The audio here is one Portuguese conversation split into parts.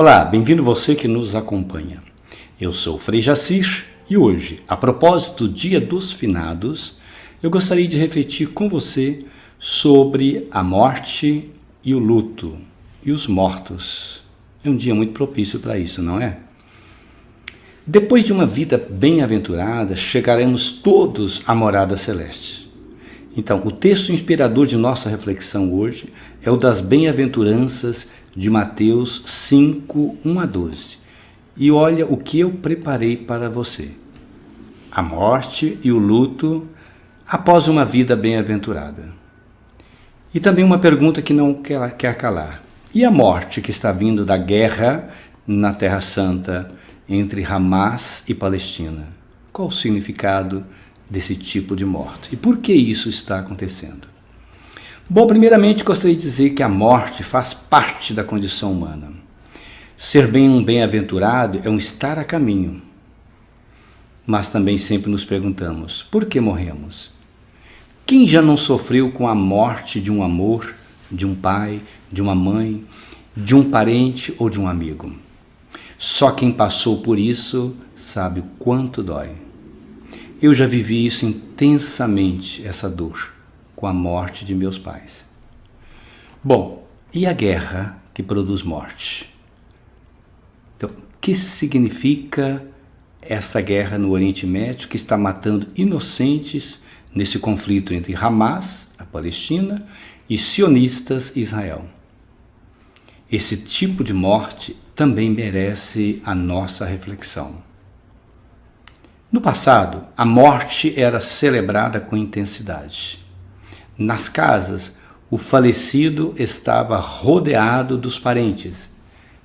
Olá, bem-vindo você que nos acompanha. Eu sou o Frei Jacir e hoje, a propósito do Dia dos Finados, eu gostaria de refletir com você sobre a morte e o luto e os mortos. É um dia muito propício para isso, não é? Depois de uma vida bem-aventurada, chegaremos todos à morada celeste. Então, o texto inspirador de nossa reflexão hoje é o das bem-aventuranças de Mateus 5, 1 a 12. E olha o que eu preparei para você. A morte e o luto após uma vida bem-aventurada. E também uma pergunta que não quer calar. E a morte que está vindo da guerra na Terra Santa entre Hamas e Palestina? Qual o significado desse tipo de morte? E por que isso está acontecendo? Bom, primeiramente gostaria de dizer que a morte faz parte da condição humana. Ser bem-aventurado é um estar a caminho. Mas também sempre nos perguntamos, por que morremos? Quem já não sofreu com a morte de um amor, de um pai, de uma mãe, de um parente ou de um amigo? Só quem passou por isso sabe o quanto dói. Eu já vivi isso intensamente, essa dor, com a morte de meus pais. Bom, e a guerra que produz morte? Então, o que significa essa guerra no Oriente Médio que está matando inocentes nesse conflito entre Hamas, a Palestina, e sionistas, Israel? Esse tipo de morte também merece a nossa reflexão. No passado, a morte era celebrada com intensidade. Nas casas, o falecido estava rodeado dos parentes.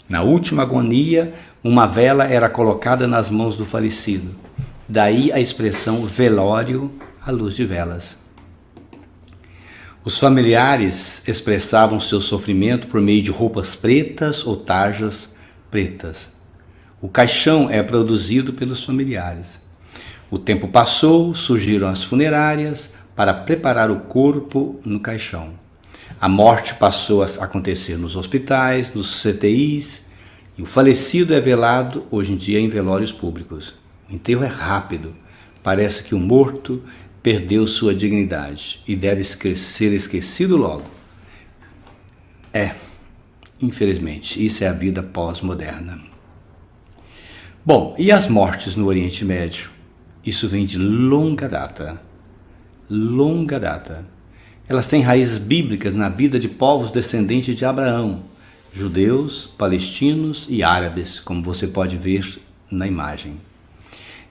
Na última agonia, uma vela era colocada nas mãos do falecido. Daí a expressão velório à luz de velas. Os familiares expressavam seu sofrimento por meio de roupas pretas ou tarjas pretas. O caixão é produzido pelos familiares. O tempo passou, surgiram as funerárias para preparar o corpo no caixão. A morte passou a acontecer nos hospitais, nos CTIs, e o falecido é velado hoje em dia em velórios públicos. O enterro é rápido, parece que o morto perdeu sua dignidade e deve ser esquecido logo. Infelizmente, isso é a vida pós-moderna. Bom, e as mortes no Oriente Médio? Isso vem de longa data. Longa data. Elas têm raízes bíblicas na vida de povos descendentes de Abraão, judeus, palestinos e árabes, como você pode ver na imagem.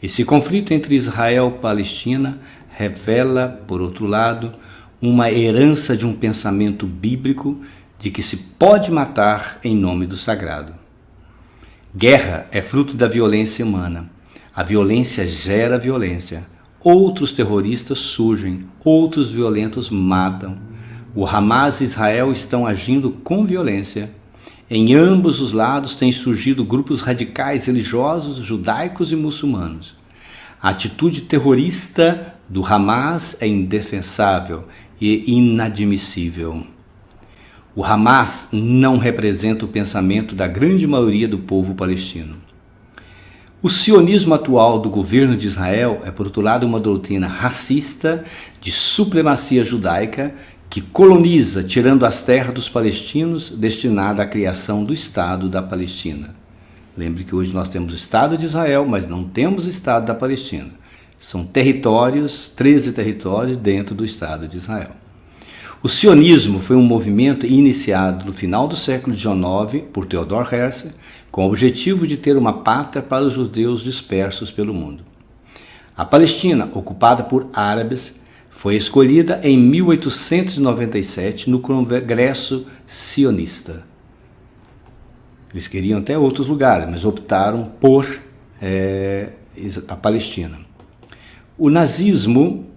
Esse conflito entre Israel e Palestina revela, por outro lado, uma herança de um pensamento bíblico de que se pode matar em nome do sagrado. Guerra é fruto da violência humana. A violência gera violência. Outros terroristas surgem, outros violentos matam. O Hamas e Israel estão agindo com violência. Em ambos os lados têm surgido grupos radicais religiosos, judaicos e muçulmanos. A atitude terrorista do Hamas é indefensável e inadmissível. O Hamas não representa o pensamento da grande maioria do povo palestino. O sionismo atual do governo de Israel é, por outro lado, uma doutrina racista de supremacia judaica que coloniza, tirando as terras dos palestinos, destinada à criação do Estado da Palestina. Lembre que hoje nós temos o Estado de Israel, mas não temos o Estado da Palestina. São territórios, 13 territórios dentro do Estado de Israel. O sionismo foi um movimento iniciado no final do século XIX por Theodor Herzl, com o objetivo de ter uma pátria para os judeus dispersos pelo mundo. A Palestina, ocupada por árabes, foi escolhida em 1897 no Congresso Sionista. Eles queriam até outros lugares, mas optaram por a Palestina. O nazismo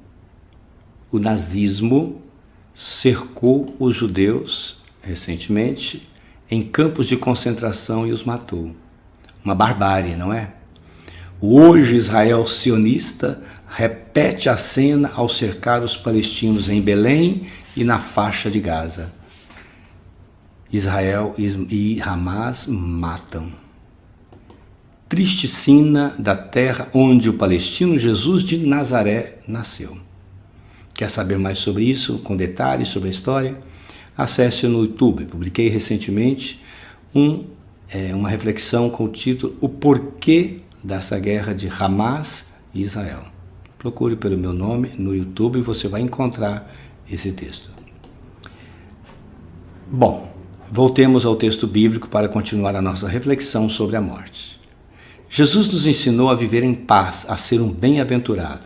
cercou os judeus, recentemente, em campos de concentração e os matou. Uma barbárie, não é? O hoje Israel sionista repete a cena ao cercar os palestinos em Belém e na faixa de Gaza. Israel e Hamas matam. Triste sina da terra onde o palestino Jesus de Nazaré nasceu. Quer saber mais sobre isso, com detalhes sobre a história? Acesse no YouTube. Publiquei recentemente uma reflexão com o título O Porquê dessa guerra de Hamas e Israel. Procure pelo meu nome no YouTube e você vai encontrar esse texto. Bom, voltemos ao texto bíblico para continuar a nossa reflexão sobre a morte. Jesus nos ensinou a viver em paz, a ser um bem-aventurado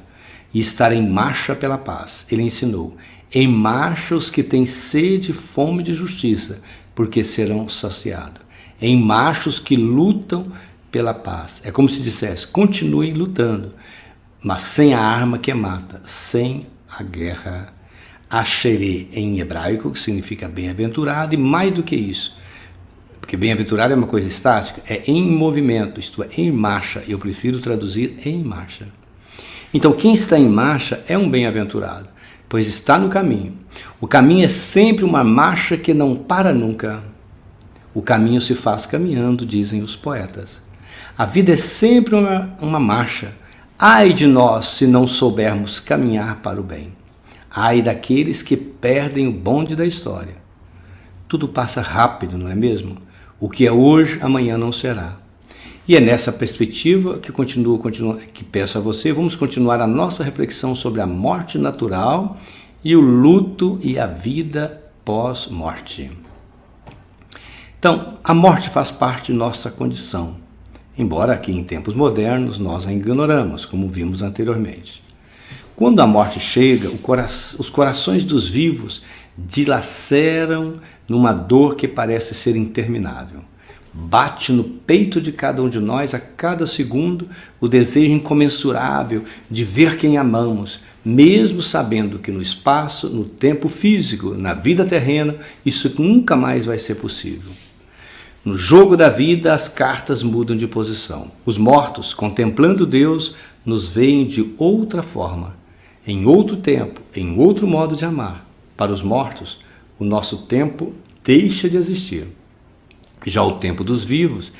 e estar em marcha pela paz. Ele ensinou: em marcha os que têm sede e fome de justiça, porque serão saciados. Em marcha os que lutam pela paz. É como se dissesse: continuem lutando, mas sem a arma que mata, sem a guerra. Asherê em hebraico, que significa bem-aventurado, e mais do que isso, porque bem-aventurado é uma coisa estática, é em movimento, isto é, em marcha. Eu prefiro traduzir em marcha. Então, quem está em marcha é um bem-aventurado, pois está no caminho. O caminho é sempre uma marcha que não para nunca. O caminho se faz caminhando, dizem os poetas. A vida é sempre uma marcha. Ai de nós se não soubermos caminhar para o bem. Ai daqueles que perdem o bonde da história. Tudo passa rápido, não é mesmo? O que é hoje, amanhã não será. E é nessa perspectiva que que peço a você, vamos continuar a nossa reflexão sobre a morte natural e o luto e a vida pós-morte. Então, a morte faz parte de nossa condição, embora aqui em tempos modernos nós a ignoramos, como vimos anteriormente. Quando a morte chega, os corações dos vivos dilaceram numa dor que parece ser interminável. Bate no peito de cada um de nós a cada segundo o desejo incomensurável de ver quem amamos, mesmo sabendo que no espaço, no tempo físico, na vida terrena, isso nunca mais vai ser possível. No jogo da vida, as cartas mudam de posição. Os mortos, contemplando Deus, nos veem de outra forma, em outro tempo, em outro modo de amar. Para os mortos, o nosso tempo deixa de existir. Já o tempo dos vivos,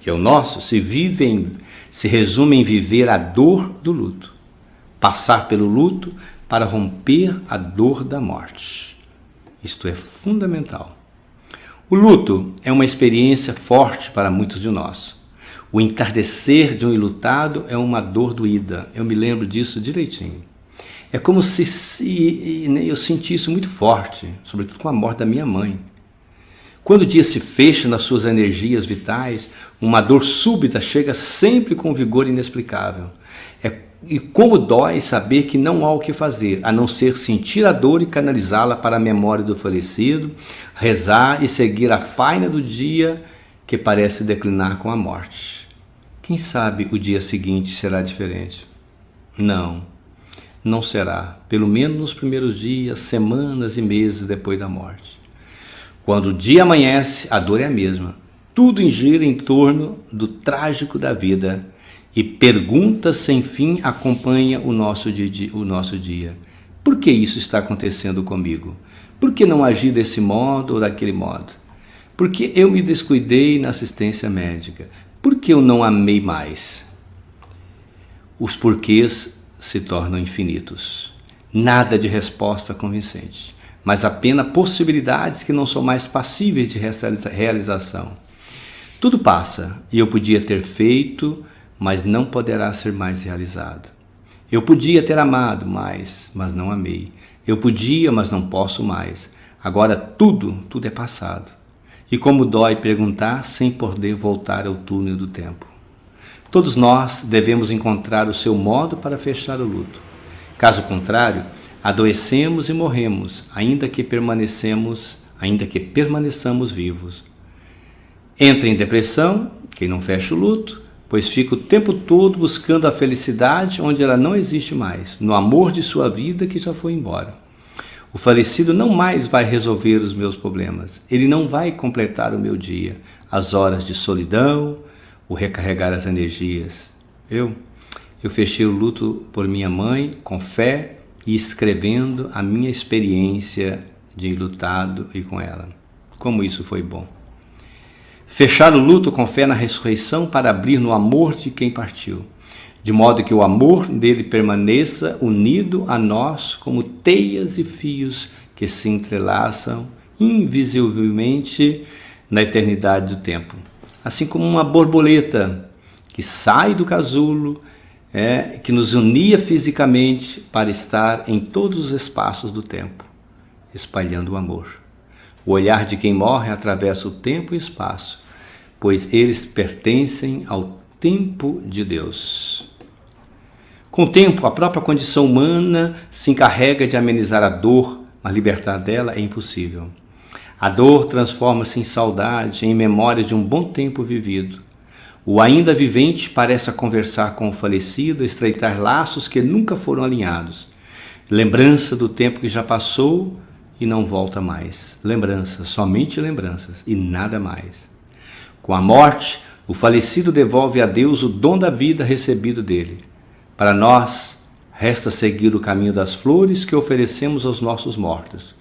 que é o nosso, se resume em viver a dor do luto. Passar pelo luto para romper a dor da morte. Isto é fundamental. O luto é uma experiência forte para muitos de nós. O entardecer de um enlutado é uma dor doída. Eu me lembro disso direitinho. É como se eu sentisse muito forte, sobretudo com a morte da minha mãe. Quando o dia se fecha nas suas energias vitais, uma dor súbita chega sempre com vigor inexplicável. E como dói saber que não há o que fazer, a não ser sentir a dor e canalizá-la para a memória do falecido, rezar e seguir a faina do dia que parece declinar com a morte. Quem sabe o dia seguinte será diferente? Não será, pelo menos nos primeiros dias, semanas e meses depois da morte. Quando o dia amanhece, a dor é a mesma. Tudo gira em torno do trágico da vida e perguntas sem fim acompanham o nosso dia. Por que isso está acontecendo comigo? Por que não agi desse modo ou daquele modo? Por que eu me descuidei na assistência médica? Por que eu não amei mais? Os porquês se tornam infinitos. Nada de resposta convincente, mas apenas possibilidades que não são mais passíveis de realização. Tudo passa e eu podia ter feito, mas não poderá ser mais realizado. Eu podia ter amado mais, mas não amei. Eu podia, mas não posso mais. Agora tudo é passado. E como dói perguntar sem poder voltar ao túnel do tempo. Todos nós devemos encontrar o seu modo para fechar o luto. Caso contrário, adoecemos e morremos, ainda que permaneçamos vivos. Entra em depressão, quem não fecha o luto, pois fica o tempo todo buscando a felicidade onde ela não existe mais, no amor de sua vida que já foi embora. O falecido não mais vai resolver os meus problemas, ele não vai completar o meu dia, as horas de solidão, o recarregar as energias. Eu fechei o luto por minha mãe com fé e escrevendo a minha experiência de enlutado e com ela. Como isso foi bom. Fechar o luto com fé na ressurreição para abrir no amor de quem partiu, de modo que o amor dele permaneça unido a nós como teias e fios que se entrelaçam invisivelmente na eternidade do tempo. Assim como uma borboleta que sai do casulo, que nos unia fisicamente para estar em todos os espaços do tempo, espalhando o amor. O olhar de quem morre atravessa o tempo e o espaço, pois eles pertencem ao tempo de Deus. Com o tempo, a própria condição humana se encarrega de amenizar a dor, mas libertar dela é impossível. A dor transforma-se em saudade, em memória de um bom tempo vivido. O ainda vivente parece conversar com o falecido, estreitar laços que nunca foram alinhados. Lembrança do tempo que já passou e não volta mais. Lembranças, somente lembranças e nada mais. Com a morte, o falecido devolve a Deus o dom da vida recebido dele. Para nós, resta seguir o caminho das flores que oferecemos aos nossos mortos.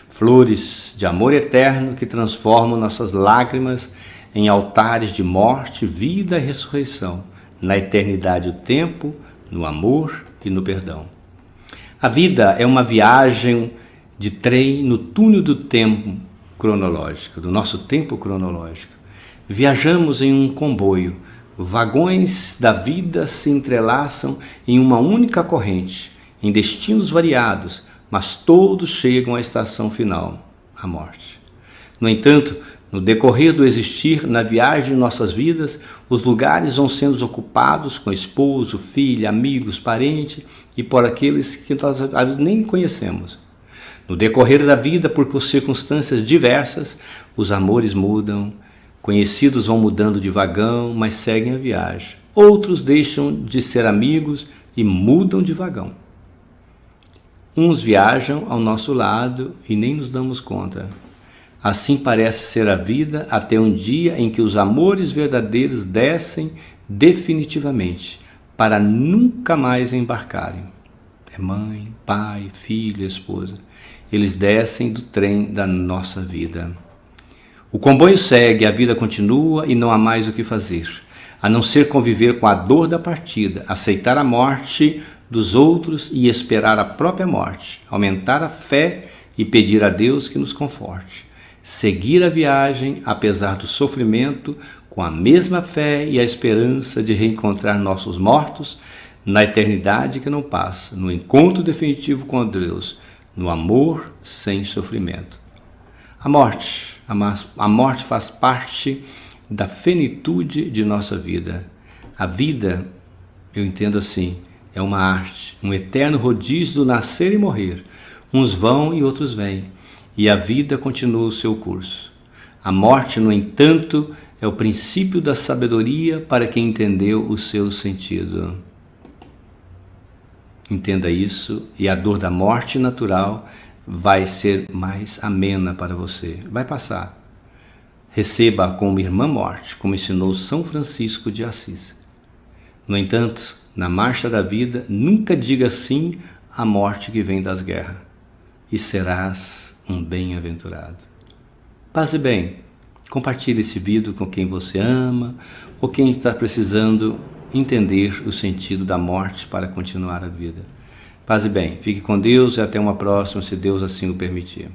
Flores de amor eterno que transformam nossas lágrimas em altares de morte, vida e ressurreição, na eternidade do tempo, no amor e no perdão. A vida é uma viagem de trem no túnel do tempo cronológico, do nosso tempo cronológico. Viajamos em um comboio, vagões da vida se entrelaçam em uma única corrente, em destinos variados, mas todos chegam à estação final, a morte. No entanto, no decorrer do existir, na viagem de nossas vidas, os lugares vão sendo ocupados com esposo, filho, amigos, parentes e por aqueles que nós nem conhecemos. No decorrer da vida, por circunstâncias diversas, os amores mudam, conhecidos vão mudando de vagão, mas seguem a viagem. Outros deixam de ser amigos e mudam de vagão. Uns viajam ao nosso lado e nem nos damos conta. Assim parece ser a vida até um dia em que os amores verdadeiros descem definitivamente para nunca mais embarcarem. É mãe, pai, filho, esposa. Eles descem do trem da nossa vida. O comboio segue, a vida continua e não há mais o que fazer, a não ser conviver com a dor da partida, aceitar a morte dos outros e esperar a própria morte, aumentar a fé e pedir a Deus que nos conforte. Seguir a viagem, apesar do sofrimento, com a mesma fé e a esperança de reencontrar nossos mortos na eternidade que não passa, no encontro definitivo com Deus, no amor sem sofrimento. A morte faz parte da finitude de nossa vida. A vida, eu entendo assim, é uma arte, um eterno rodízio do nascer e morrer. Uns vão e outros vêm, e a vida continua o seu curso. A morte, no entanto, é o princípio da sabedoria para quem entendeu o seu sentido. Entenda isso, e a dor da morte natural vai ser mais amena para você. Vai passar. Receba-a como irmã morte, como ensinou São Francisco de Assis. No entanto, na marcha da vida, nunca diga sim à morte que vem das guerras, e serás um bem-aventurado. Paz e bem, compartilhe esse vídeo com quem você ama ou quem está precisando entender o sentido da morte para continuar a vida. Paz e bem, fique com Deus e até uma próxima, se Deus assim o permitir.